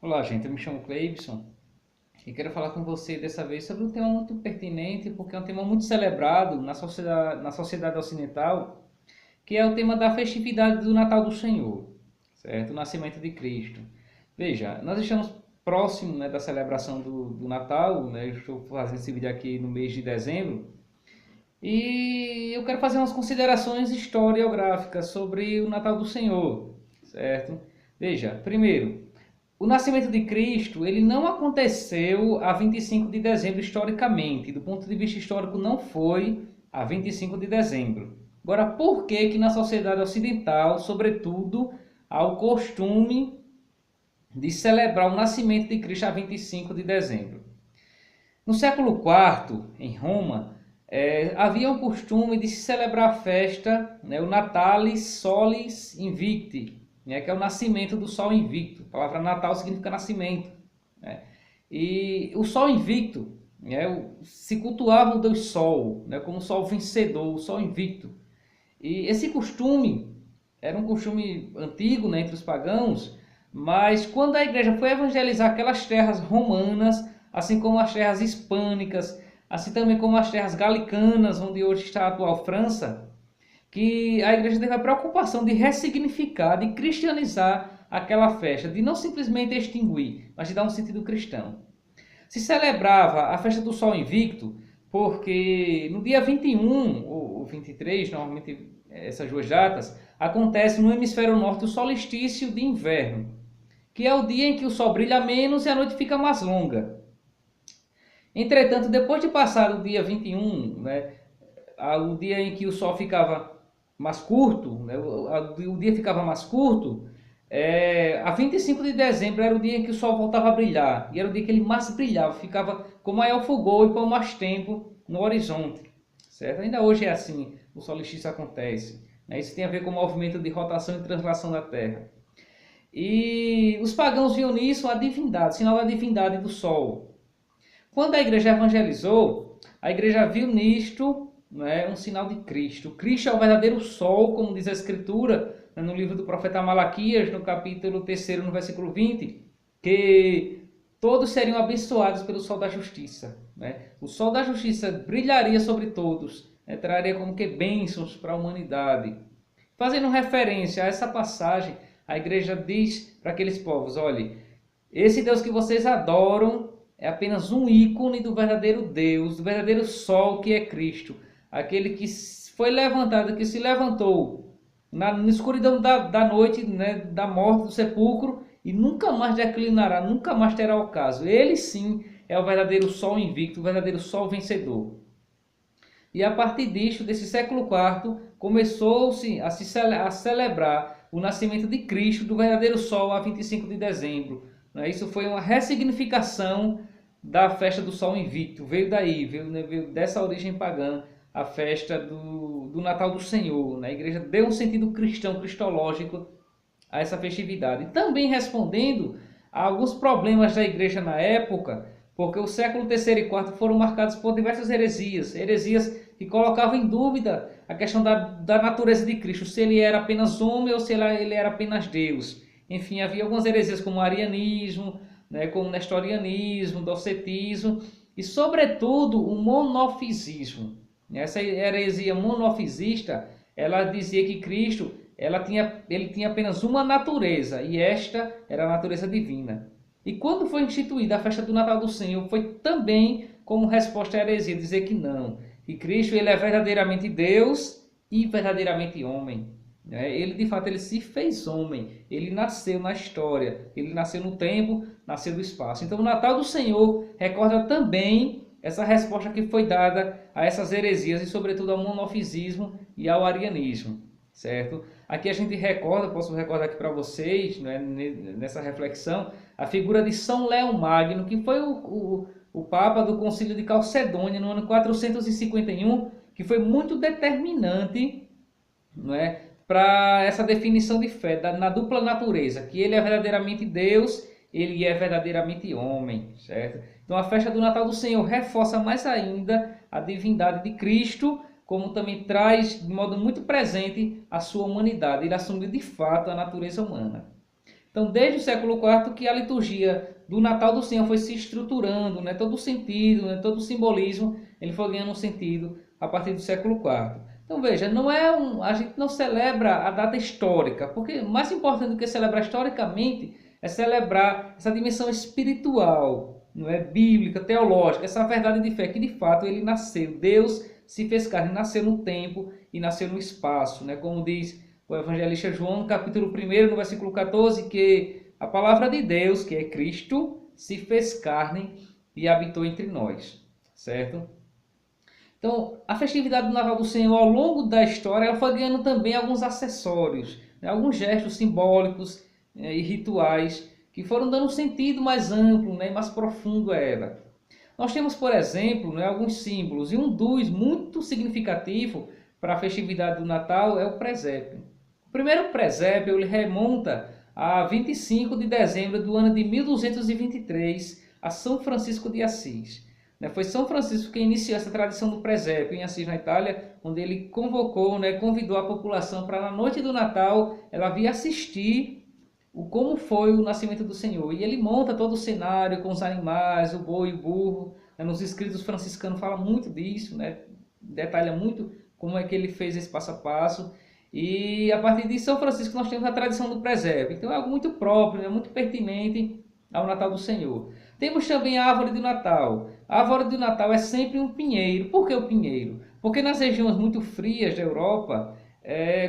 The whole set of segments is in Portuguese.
Olá, gente. Eu me chamo Cleibson e quero falar com você dessa vez sobre um tema muito pertinente, porque é um tema muito celebrado na sociedade ocidental, que é o tema da festividade do Natal do Senhor, certo? O nascimento de Cristo. Veja, nós estamos próximos, né, da celebração do Natal, né? Eu estou fazendo esse vídeo aqui no mês de dezembro e eu quero fazer umas considerações historiográficas sobre o Natal do Senhor, certo? Veja, primeiro, o nascimento de Cristo, ele não aconteceu a 25 de dezembro historicamente. Do ponto de vista histórico, não foi a 25 de dezembro. Agora, por que que na sociedade ocidental, sobretudo, há o costume de celebrar o nascimento de Cristo a 25 de dezembro? No século IV, em Roma, havia um costume de se celebrar a festa, né, o Natalis Solis Invicti, né, que é o nascimento do Sol Invicto. A palavra Natal significa nascimento. Né? E o Sol Invicto, né, se cultuava o Deus Sol, né, como o Sol vencedor, o Sol Invicto. E esse costume era um costume antigo, né, entre os pagãos, mas quando a igreja foi evangelizar aquelas terras romanas, assim como as terras hispânicas, assim também como as terras galicanas, onde hoje está a atual França, que a igreja teve a preocupação de ressignificar, de cristianizar aquela festa, de não simplesmente extinguir, mas de dar um sentido cristão. Se celebrava a festa do Sol Invicto, porque no dia 21 ou 23, normalmente essas duas datas, acontece no hemisfério norte o solstício de inverno, que é o dia em que o sol brilha menos e a noite fica mais longa. Entretanto, depois de passar o dia 21, né, o dia em que o sol ficava mais curto, né, o dia ficava mais curto, a 25 de dezembro era o dia em que o sol voltava a brilhar, e era o dia que ele mais brilhava, ficava com maior fulgor e por mais tempo no horizonte. Certo? Ainda hoje é assim, o solstício acontece. Né? Isso tem a ver com o movimento de rotação e translação da Terra. E os pagãos viam nisso a divindade, sinal da divindade do sol. Quando a igreja evangelizou, a igreja viu nisto, né, um sinal de Cristo. Cristo é o verdadeiro sol, como diz a Escritura, né, no livro do profeta Malaquias, no capítulo 3, no versículo 20, que todos seriam abençoados pelo sol da justiça. Né? O sol da justiça brilharia sobre todos, né, traria como que bênçãos para a humanidade. Fazendo referência a essa passagem, a igreja diz para aqueles povos: olhe, esse Deus que vocês adoram é apenas um ícone do verdadeiro Deus, do verdadeiro sol que é Cristo. Aquele que foi levantado, que se levantou na escuridão da noite, né, da morte, do sepulcro, e nunca mais declinará, nunca mais terá ocaso. Ele sim é o verdadeiro sol invicto, o verdadeiro sol vencedor. E a partir disto, desse século IV, começou-se a celebrar o nascimento de Cristo, do verdadeiro sol, a 25 de dezembro. Isso foi uma ressignificação da festa do Sol Invicto. Veio daí, veio dessa origem pagã, a festa do Natal do Senhor. A igreja deu um sentido cristão, cristológico a essa festividade. E também respondendo a alguns problemas da igreja na época, porque o século terceiro e quarto foram marcados por diversas heresias, heresias que colocavam em dúvida a questão da natureza de Cristo, se ele era apenas homem ou se ele era apenas Deus. Enfim, havia algumas heresias como o arianismo, né, como o nestorianismo, o docetismo e, sobretudo, o monofisismo. Essa heresia monofisista, ela dizia que Cristo ele tinha apenas uma natureza, e esta era a natureza divina. E quando foi instituída a festa do Natal do Senhor, foi também como resposta à heresia, dizer que não, que Cristo ele é verdadeiramente Deus e verdadeiramente homem. Ele de fato ele se fez homem, ele nasceu na história, ele nasceu no tempo, nasceu no espaço. Então o Natal do Senhor recorda também essa resposta que foi dada a essas heresias e sobretudo ao monofisismo e ao arianismo, certo? Aqui a gente recorda, posso recordar aqui para vocês, né, nessa reflexão, a figura de São Leão Magno, que foi o Papa do Concílio de Calcedônia no ano 451, que foi muito determinante, não é, para essa definição de fé, na dupla natureza, que ele é verdadeiramente Deus, ele é verdadeiramente homem, certo? Então a festa do Natal do Senhor reforça mais ainda a divindade de Cristo, como também traz de modo muito presente a sua humanidade. Ele assumiu de fato a natureza humana. Então, desde o século IV que a liturgia do Natal do Senhor foi se estruturando, né? Todo o sentido, né? Todo o simbolismo, ele foi ganhando um sentido a partir do século IV. Então, veja, a gente não celebra a data histórica, porque mais importante do que celebrar historicamente é celebrar essa dimensão espiritual, não é bíblica, teológica, essa verdade de fé que de fato ele nasceu. Deus se fez carne, nasceu no tempo e nasceu no espaço, né? Como diz o evangelista João, no capítulo 1, no versículo 14, que a palavra de Deus, que é Cristo, se fez carne e habitou entre nós, certo? Então, a festividade do Natal do Senhor, ao longo da história, ela foi ganhando também alguns acessórios, né? Alguns gestos simbólicos e rituais que foram dando um sentido mais amplo, né? E mais profundo a ela. Nós temos, por exemplo, né, alguns símbolos, e um dos muito significativo para a festividade do Natal é o presépio. O primeiro presépio ele remonta a 25 de dezembro do ano de 1223, a São Francisco de Assis. Foi São Francisco que iniciou essa tradição do presépio em Assis, na Itália, onde ele convocou, convidou a população para na noite do Natal ela vir assistir como foi o nascimento do Senhor. E ele monta todo o cenário com os animais, o boi, o burro. Nos escritos franciscanos fala muito disso, detalha muito como é que ele fez esse passo a passo. E a partir de São Francisco nós temos a tradição do presépio. Então é algo muito próprio, muito pertinente ao Natal do Senhor. Temos também a árvore do Natal. A árvore do Natal é sempre um pinheiro. Por que o pinheiro? Porque nas regiões muito frias da Europa,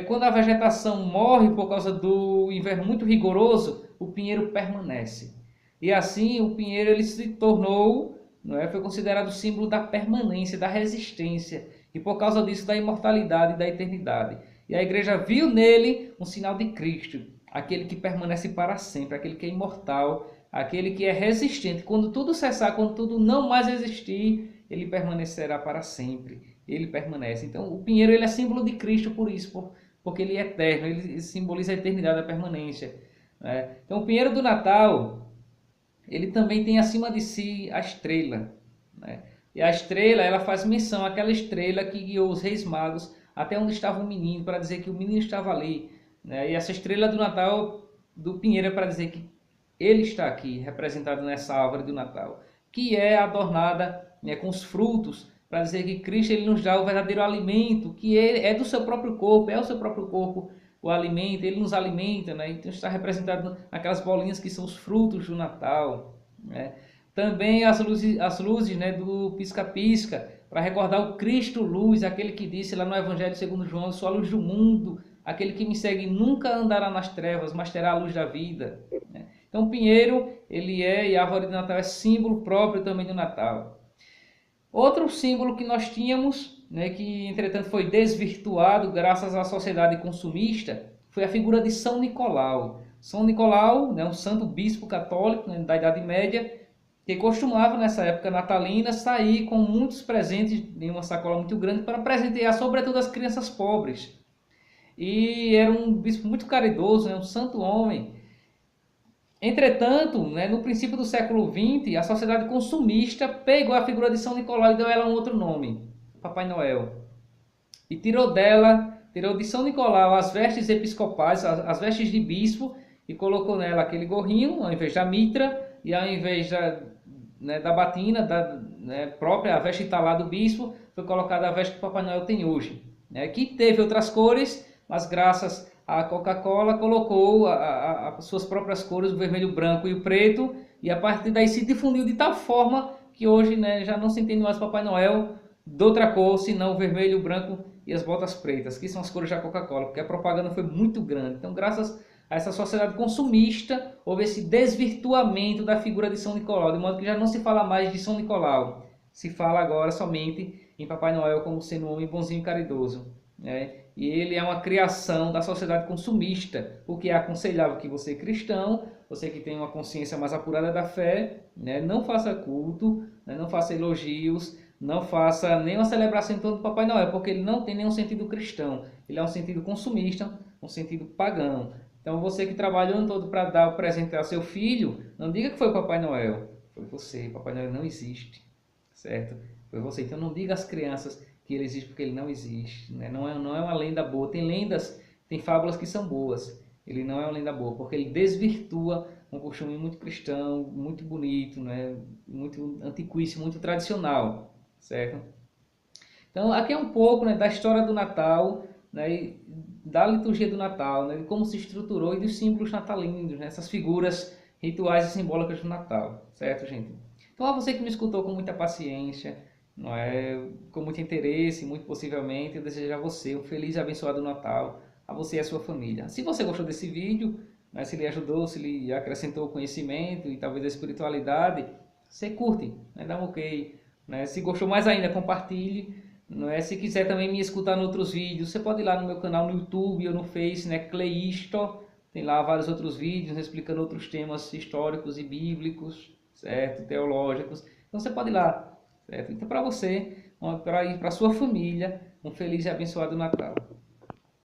quando a vegetação morre por causa do inverno muito rigoroso, o pinheiro permanece. E assim o pinheiro ele se tornou, foi considerado símbolo da permanência, da resistência. E por causa disso da imortalidade e da eternidade. E a igreja viu nele um sinal de Cristo, aquele que permanece para sempre, aquele que é imortal, aquele que é resistente. Quando tudo cessar, quando tudo não mais existir, ele permanecerá para sempre. Ele permanece. Então, o pinheiro ele é símbolo de Cristo por isso, porque ele é eterno, ele simboliza a eternidade, a permanência. Então, o pinheiro do Natal, ele também tem acima de si a estrela. E a estrela, ela faz menção àquela estrela que guiou os reis magos até onde estava o menino, para dizer que o menino estava ali. E essa estrela do Natal, do pinheiro, é para dizer que ele está aqui, representado nessa árvore do Natal, que é adornada com os frutos, para dizer que Cristo ele nos dá o verdadeiro alimento, que ele é do seu próprio corpo, é o seu próprio corpo o alimento, ele nos alimenta, então está representado naquelas bolinhas que são os frutos do Natal. Também as luzes do pisca-pisca, para recordar o Cristo luz, aquele que disse lá no Evangelho segundo João, eu sou a luz do mundo, aquele que me segue nunca andará nas trevas, mas terá a luz da vida. Então o pinheiro, e a árvore de Natal é símbolo próprio também do Natal. Outro símbolo que nós tínhamos, que entretanto foi desvirtuado graças à sociedade consumista, foi a figura de São Nicolau. São Nicolau, um santo bispo católico da Idade Média, que costumava nessa época natalina sair com muitos presentes em uma sacola muito grande para presentear sobretudo as crianças pobres. E era um bispo muito caridoso, um santo homem. Entretanto, no princípio do século XX, a sociedade consumista pegou a figura de São Nicolau e deu a ela um outro nome, Papai Noel. E tirou de São Nicolau as vestes episcopais, as vestes de bispo, e colocou nela aquele gorrinho, ao invés da mitra, e ao invés da batina, própria, a veste italá do bispo, foi colocada a veste que o Papai Noel tem hoje. Que teve outras cores, mas graças a Coca-Cola colocou as suas próprias cores, o vermelho, o branco e o preto, e a partir daí se difundiu de tal forma que hoje já não se entende mais Papai Noel de outra cor, senão o vermelho, o branco e as botas pretas, que são as cores da Coca-Cola, porque a propaganda foi muito grande. Então, graças a essa sociedade consumista, houve esse desvirtuamento da figura de São Nicolau, de modo que já não se fala mais de São Nicolau, se fala agora somente em Papai Noel como sendo um homem bonzinho e caridoso. E ele é uma criação da sociedade consumista, o que é aconselhável que você cristão, você que tem uma consciência mais apurada da fé, não faça culto, não faça elogios, não faça nenhuma celebração em torno do Papai Noel, porque ele não tem nenhum sentido cristão, ele é um sentido consumista, um sentido pagão. Então você que trabalhou ano todo para dar o presente ao seu filho, não diga que foi o Papai Noel, foi você, Papai Noel não existe, certo? Foi você, então não diga às crianças que ele existe porque ele não existe, não é uma lenda boa. Tem lendas, tem fábulas que são boas, Ele não é uma lenda boa, porque ele desvirtua um costume muito cristão, muito bonito, né? Muito antiquíssimo, muito tradicional, certo? Então, aqui é um pouco, né, da história do Natal, né, e da liturgia do Natal, né, de como se estruturou e dos símbolos natalinos, né, essas figuras rituais e simbólicas do Natal, certo, gente? Então, a você que me escutou com muita paciência, não é, com muito interesse, muito possivelmente, eu desejo a você um feliz e abençoado Natal, a você e a sua família. Se você gostou desse vídeo, né, se lhe ajudou, se lhe acrescentou conhecimento e talvez a espiritualidade, você curte, né, dá um ok, né? Se gostou mais ainda, compartilhe. Não é? Se quiser também me escutar em outros vídeos, você pode ir lá no meu canal no YouTube ou no Face, né? Cleisto. Tem lá vários outros vídeos, né, explicando outros temas históricos e bíblicos, certo? Teológicos. Então você pode ir lá, certo? Então para você, para sua família, um feliz e abençoado Natal.